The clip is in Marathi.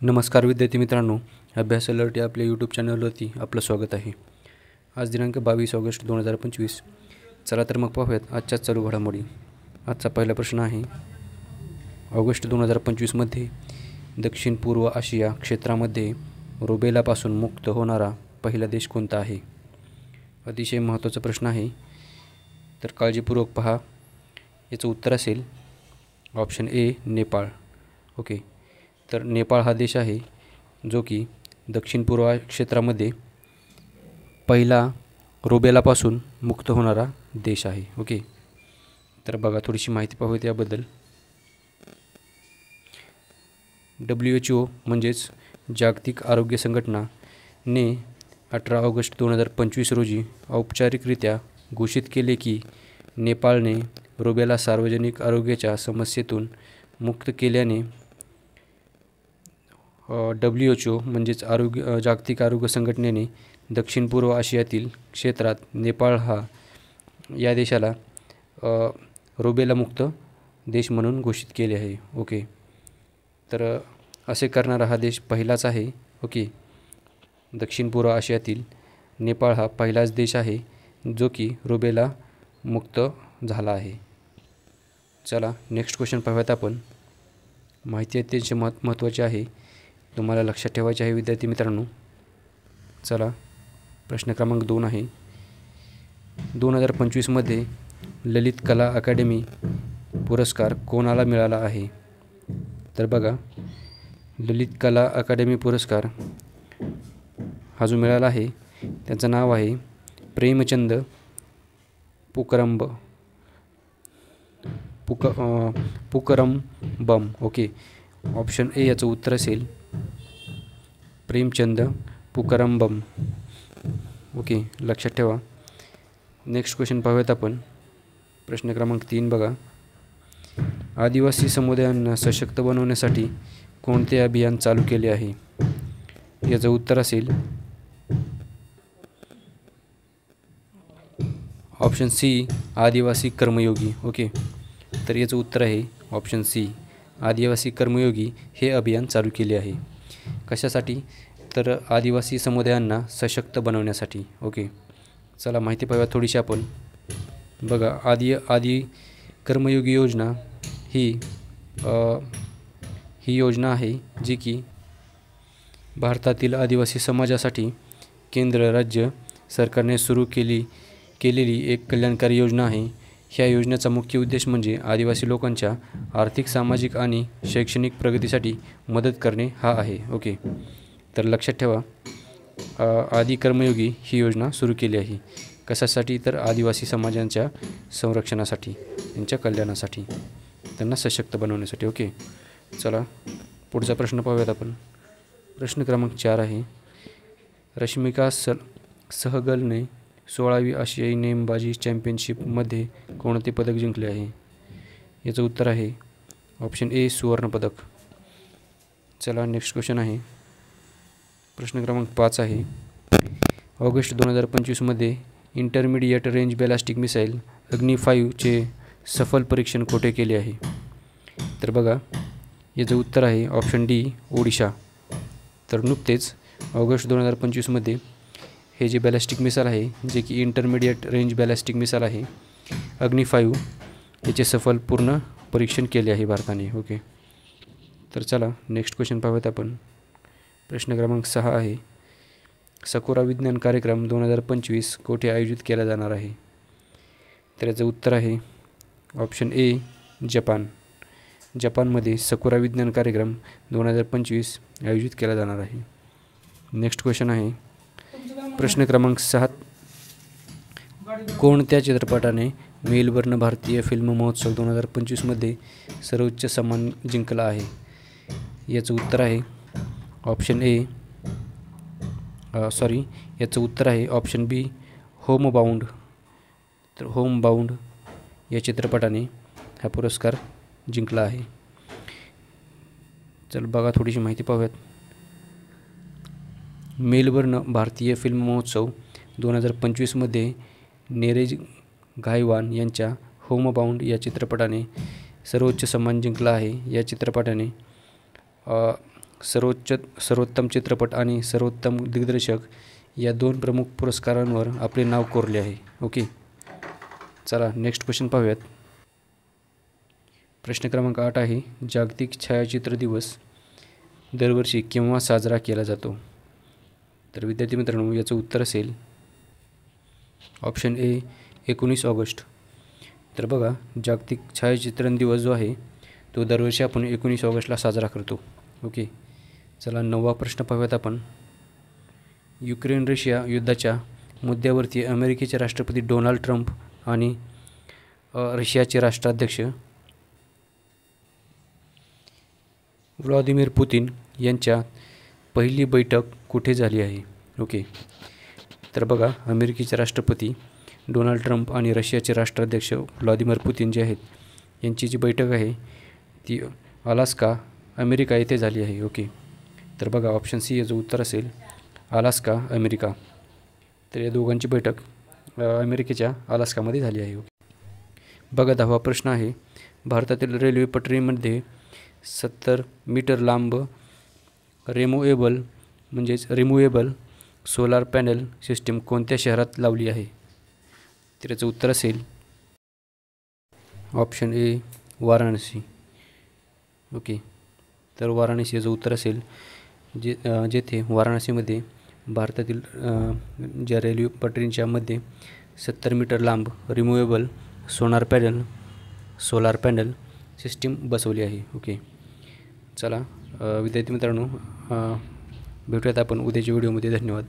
नमस्कार विद्यार्थी मित्रांनो, अभ्यास अलर्ट या आपल्या यूट्यूब चॅनलवरती आपलं स्वागत आहे। आज दिनांक 22 ऑगस्ट 2025। चला तर मग पाहूयात आजच्या चालू घडामोडी। आजचा पहिला प्रश्न आहे, ऑगस्ट 2025मध्ये दक्षिण पूर्व आशिया क्षेत्रामध्ये रुबेलापासून मुक्त होणारा पहिला देश कोणता आहे? अतिशय महत्त्वाचा प्रश्न आहे, तर काळजीपूर्वक पहा। याचं उत्तर असेल ऑप्शन ए नेपाळ। ओके, तर नेपाळ हा देश आहे जो की दक्षिण पूर्व क्षेत्रामध्ये पहिला रुबेलापासून मुक्त होणारा देश आहे। ओके, तर बघा थोडीशी माहिती पाहूया याबद्दल। WHO म्हणजेच जागतिक आरोग्य संघटना ने 18 ऑगस्ट 2025 रोजी औपचारिकरित्या घोषित केले की नेपाळने रुबेला सार्वजनिक आरोग्याच्या समस्येतून मुक्त केल्याने WHO म्हणजेच जागतिक आरोग्य संघटनेने दक्षिण पूर्व आशियातील क्षेत्रात नेपाळ या देशाला रुबेलामुक्त देश म्हणून घोषित केले आहे। ओके, तर असे करणारा हा देश पहिलाच आहे। ओके, दक्षिण पूर्व आशियातील नेपाळ हा पहिलाच देश आहे जो की रुबेला मुक्त झाला आहे। चला नेक्स्ट क्वेश्चन पाहूयात आपण। माहिती अत्यंत महत्त्वाची आहे, तुम्हाला लक्षात ठेवायचे आहे विद्यार्थी मित्रांनो। चला प्रश्न क्रमांक 2 आहे, 2025मध्ये ललित कला अकादमी पुरस्कार कोणाला मिळाला आहे? तर बघा, ललित कला अकादमी पुरस्कार हा जो मिळाला आहे त्याचं नाव आहे प्रेमचंद पुकरम्बम। ओके, ऑप्शन ए याचं उत्तर असेल प्रेमचंद पुकरम्बम। ओके, लक्षात ठेवा। नेक्स्ट क्वेश्चन पाहूयात आपण। प्रश्न क्रमांक 3 बघा, आदिवासी समुदायांना सशक्त बनवण्यासाठी कोणते अभियान चालू केले आहे? याचं उत्तर असेल ऑप्शन सी आदिवासी कर्मयोगी। ओके, तर याचं उत्तर आहे ऑप्शन सी आदिवासी कर्मयोगी हे अभियान चालू केले आहे। कशासाठी? तर आदिवासी समुदायांना सशक्त बनवण्यासाठी। ओके, चला माहिती पाहूया थोडीशी आपण। बघा, आदी कर्मयोगी योजना ही योजना आहे जी की भारतातील आदिवासी समाजासाठी केंद्र राज्य सरकारने सुरू केलेली एक कल्याणकारी योजना आहे। ह्या योजनेचा मुख्य उद्देश म्हणजे आदिवासी लोकांच्या आर्थिक, सामाजिक आणि शैक्षणिक प्रगतीसाठी मदत करणे हा आहे। ओके, तर लक्षात ठेवा, आदी कर्मयोगी ही योजना सुरू केली आहे। कशासाठी? तर आदिवासी समाजांच्या संरक्षणासाठी, त्यांच्या कल्याणासाठी, त्यांना सशक्त बनवण्यासाठी। ओके, चला पुढचा प्रश्न पाहूयात आपण। प्रश्न क्रमांक 4 आहे, रश्मिका सहगलने 16वी आशियाई नेमबाजी चॅम्पियनशिपमध्ये कोणते पदक जिंकले आहे? याचं उत्तर आहे ऑप्शन ए सुवर्णपदक। चला नेक्स्ट क्वेश्चन आहे, प्रश्न क्रमांक 5 आहे, ऑगस्ट 2025मध्ये intermediate range ballistic missile Agni 5 चे सफल परीक्षण कोठे केले आहे? तर बघा, याचं उत्तर आहे ऑप्शन डी ओडिशा। तर नुकतेच ऑगस्ट 2025मध्ये हे जे बॅलिस्टिक मिसाईल आहे, जे की इंटरमिडिएट रेंज बॅलिस्टिक मिसाईल आहे अग्नी 5, याचे सफल पूर्ण परीक्षण केले आहे भारताने। ओके, तर चला नेक्स्ट क्वेश्चन पाहूयात आपण। प्रश्न क्रमांक 6 आहे, सकुरा विज्ञान कार्यक्रम 2025 कोठे आयोजित केला जाणार आहे? तर याचं उत्तर आहे ऑप्शन ए जपान। जपानमध्ये सकुरा विज्ञान कार्यक्रम 2025 आयोजित केला जाणार आहे। नेक्स्ट क्वेश्चन आहे, प्रश्न क्रमांक 7, कोणत्या चित्रपटाने मेलबर्न भारतीय फिल्म महोत्सव 2025मध्ये सर्वोच्च सन्मान जिंकला आहे? याचं उत्तर आहे ऑप्शन ए याचं उत्तर आहे ऑप्शन बी होमबाउंड। तर होमबाउंड या चित्रपटाने हा पुरस्कार जिंकला आहे। चल बघा थोडीशी माहिती पाहूयात। मेलबर्न भारतीय फिल्म महोत्सव 2025मध्ये नेरेज घायवान यांच्या होमबाउंड या चित्रपटाने सर्वोच्च सन्मान जिंकला आहे। या चित्रपटाने सर्वोत्तम चित्रपट आणि सर्वोत्तम दिग्दर्शक या 2 प्रमुख पुरस्कारांवर आपले नाव कोरले आहे. ओके, चला नेक्स्ट क्वेश्चन पाहूयात. प्रश्न क्रमांक 8 आहे, जागतिक छायाचित्र दिवस दरवर्षी केव्हा साजरा केला जातो? तर विद्यार्थी मित्रांनो, याचं उत्तर असेल ऑप्शन ए 19 ऑगस्ट. तर बघा, जागतिक छायाचित्रण दिवस जो आहे तो दरवर्षी आपण 19 ऑगस्टला साजरा करतो. ओके, चला 9वा प्रश्न पाहूयात आपण. युक्रेन रशिया युद्धाच्या मुद्द्यावरती अमेरिकेचे राष्ट्रपती डोनाल्ड ट्रम्प आणि रशियाचे राष्ट्राध्यक्ष व्लादिमीर पुतिन यांच्या पहिली बैठक कुठे झाली आहे? ओके, तर बघा, अमेरिकेचे राष्ट्रपती डोनाल्ड ट्रम्प आणि रशियाचे राष्ट्राध्यक्ष व्लादिमीर पुतिन जे आहेत यांची जी बैठक आहे ती अलास्का, अमेरिका येथे झाली आहे. ओके, तर बघा ऑप्शन सी याचं उत्तर असेल अलास्का, अमेरिका. तर या दोघांची बैठक अमेरिकेच्या अलास्कामध्ये झाली आहे. बघा 10वा प्रश्न आहे, भारतातील रेल्वे पटरीमध्ये 70 मीटर लांब रिमूवेबल सोलार पॅनल सिस्टीम कोणत्या शहरात लावली आहे? तर याचं उत्तर असेल ऑप्शन ए वाराणसी. ओके, तर वाराणसी याचं उत्तर असेल जेथे वाराणसीमध्ये भारतातील ज्या रेल्वे पटरींच्या मध्ये 70 मीटर लांब रिमूवेबल सोलार पॅनल सिस्टीम बसवली आहे. ओके, चला विद्यार्थी मित्रांनो, भेटूयात आपण उद्याच्या व्हिडिओमध्ये. धन्यवाद.